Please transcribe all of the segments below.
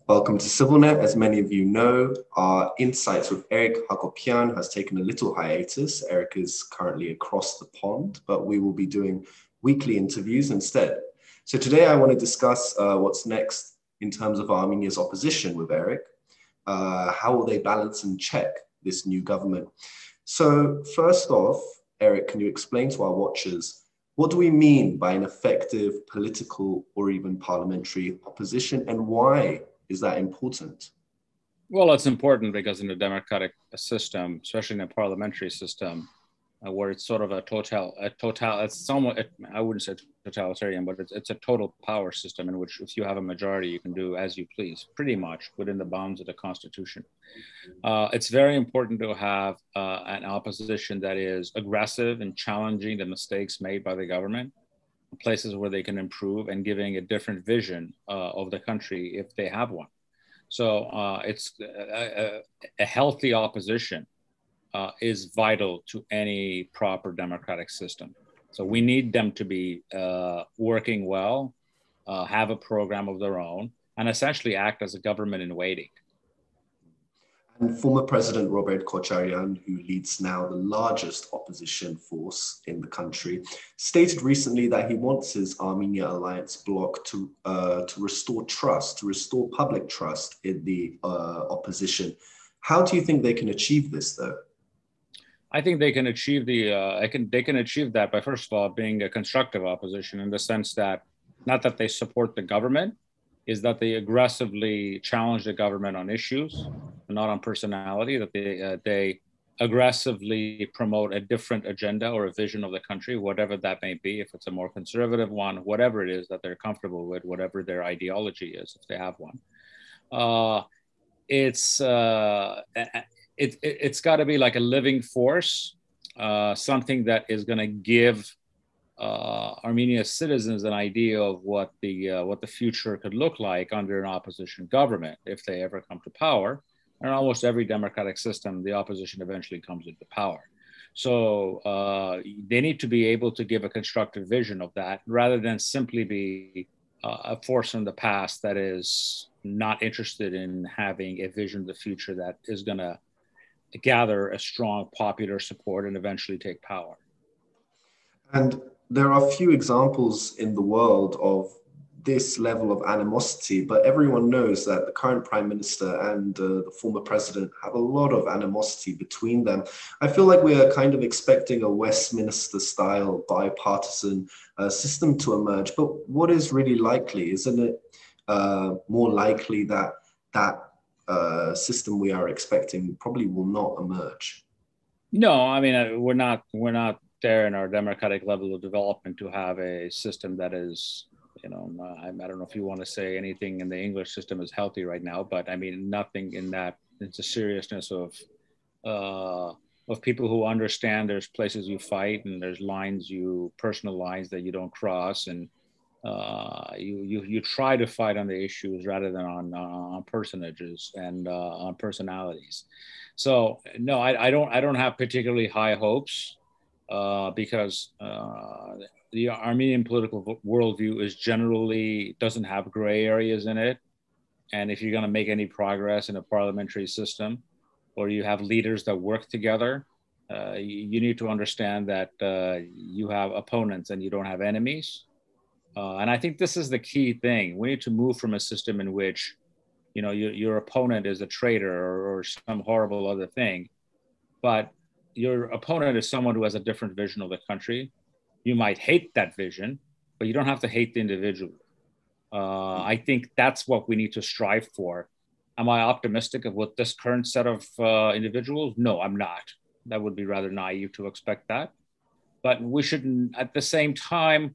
Welcome to CivilNet. As many of you know, our Insights with Eric Hacopian has taken a little hiatus. Eric is currently across the pond, but we will be doing weekly interviews instead. So today I want to discuss what's next in terms of Armenia's opposition with Eric. How will they balance and check this new government? So first off, Eric, can you explain to our watchers, what do we mean by an effective political or even parliamentary opposition, and why is that important? Well, it's important because in a democratic system, especially in a parliamentary system, where it's sort of it's somewhat, I wouldn't say totalitarian, but it's a total power system in which if you have a majority, you can do as you please, pretty much within the bounds of the Constitution. It's very important to have an opposition that is aggressive and challenging the mistakes made by the government, places where they can improve, and giving a different vision of the country if they have one. So it's a healthy opposition is vital to any proper democratic system. So we need them to be working well, have a program of their own, and essentially act as a government in waiting. And former President Robert Kocharyan, who leads now the largest opposition force in the country, stated recently that he wants his Armenia Alliance bloc to restore trust, to restore public trust in the opposition. How do you think they can achieve this, though? I think they can achieve they can achieve that by, first of all, being a constructive opposition, in the sense that not that they support the government, is that they aggressively challenge the government on issues, not on personality, that they aggressively promote a different agenda or a vision of the country, whatever that may be, if it's a more conservative one, whatever it is that they're comfortable with, whatever their ideology is, if they have one. It's got to be like a living force, something that is going to give Armenia's citizens an idea of what the future could look like under an opposition government if they ever come to power. And in almost every democratic system, the opposition eventually comes into power. So they need to be able to give a constructive vision of that, rather than simply be a force from the past that is not interested in having a vision of the future that is going to gather a strong popular support and eventually take power. And there are few examples in the world of this level of animosity, but everyone knows that the current Prime Minister and the former president have a lot of animosity between them. I feel like we are kind of expecting a Westminster-style bipartisan system to emerge, but what is really likely? Isn't it more likely that that system we are expecting probably will not emerge? No, I mean, we're not there in our democratic level of development to have a system that is, I don't know if you want to say anything in the English system is healthy right now, but I mean, nothing in that. It's a seriousness of people who understand there's places you fight and there's personal lines that you don't cross, and you try to fight on the issues rather than on personages and on personalities. So no, I don't have particularly high hopes. Because the Armenian political worldview doesn't have gray areas in it. And if you're going to make any progress in a parliamentary system, or you have leaders that work together, you need to understand that you have opponents and you don't have enemies. And I think this is the key thing. We need to move from a system in which, your opponent is a traitor or some horrible other thing, but your opponent is someone who has a different vision of the country. You might hate that vision, but you don't have to hate the individual. I think that's what we need to strive for. Am I optimistic of what this current set of individuals? No, I'm not. That would be rather naive to expect that. But we shouldn't, at the same time,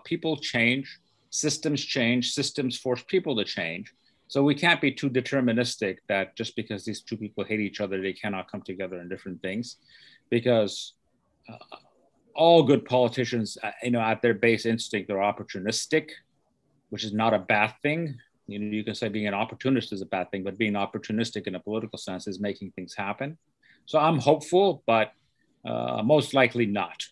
people change, systems force people to change. So we can't be too deterministic that just because these two people hate each other, they cannot come together in different things, because all good politicians, at their base instinct, are opportunistic, which is not a bad thing. You can say being an opportunist is a bad thing, but being opportunistic in a political sense is making things happen. So I'm hopeful, but most likely not.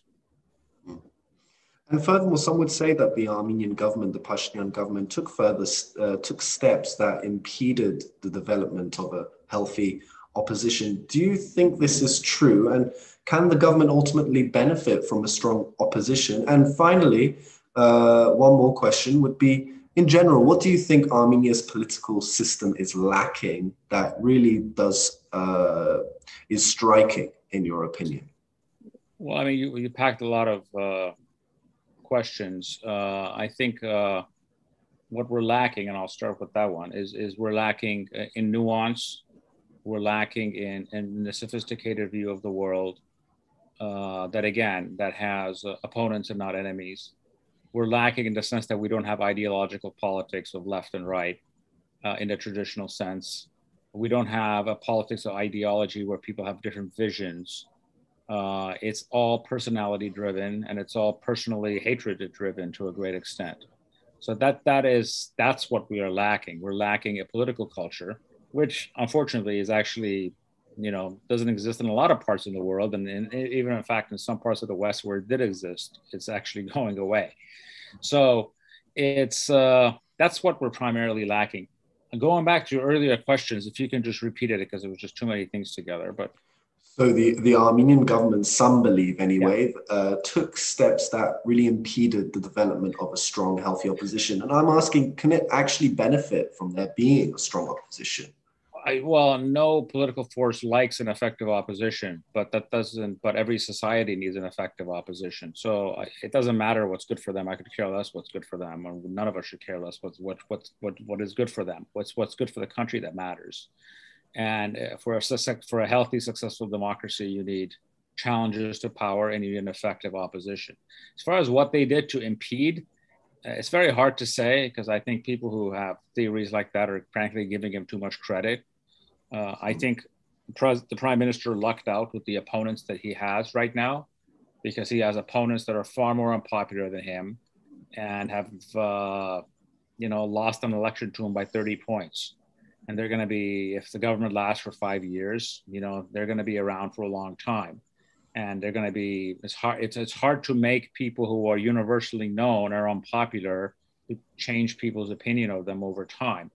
And furthermore, some would say that the Armenian government, the Pashinyan government, took steps that impeded the development of a healthy opposition. Do you think this is true? And can the government ultimately benefit from a strong opposition? And finally, one more question would be, in general, what do you think Armenia's political system is lacking that really is striking, in your opinion? Well, I mean, you packed a lot of questions. I think what we're lacking, and I'll start with that one, is we're lacking in nuance. We're lacking in the sophisticated view of the world that has opponents and not enemies. We're lacking in the sense that we don't have ideological politics of left and right in the traditional sense. We don't have a politics of ideology where people have different visions. It's all personality driven, and it's all personally hatred driven to a great extent. So that's what we are lacking. We're lacking a political culture, which unfortunately is actually, doesn't exist in a lot of parts of the world. And even in fact, in some parts of the West where it did exist, it's actually going away. So that's what we're primarily lacking. And going back to your earlier questions, if you can just repeat it, because it was just too many things together. But so the Armenian government, some believe anyway, took steps that really impeded the development of a strong, healthy opposition. And I'm asking, can it actually benefit from there being a strong opposition? Well, no political force likes an effective opposition, but every society needs an effective opposition. So it doesn't matter what's good for them. I could care less what's good for them. Or none of us should care less what is good for them. What's good for the country that matters. And for a healthy, successful democracy, you need challenges to power and you need an effective opposition. As far as what they did to impede, it's very hard to say, because I think people who have theories like that are frankly giving him too much credit. I think the Prime Minister lucked out with the opponents that he has right now, because he has opponents that are far more unpopular than him and have lost an election to him by 30 points. And they're going to be, if the government lasts for 5 years, they're going to be around for a long time. And they're going to be, it's hard to make people who are universally known or unpopular to change people's opinion of them over time.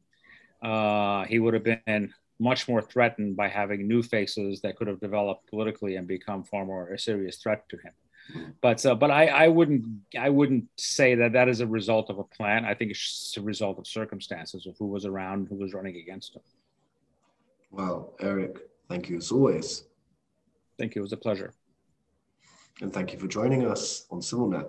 He would have been much more threatened by having new faces that could have developed politically and become far more a serious threat to him. But I wouldn't say that is a result of a plan. I think it's just a result of circumstances of who was around, who was running against him. Well, Eric, thank you as always. Thank you. It was a pleasure. And thank you for joining us on CivilNet.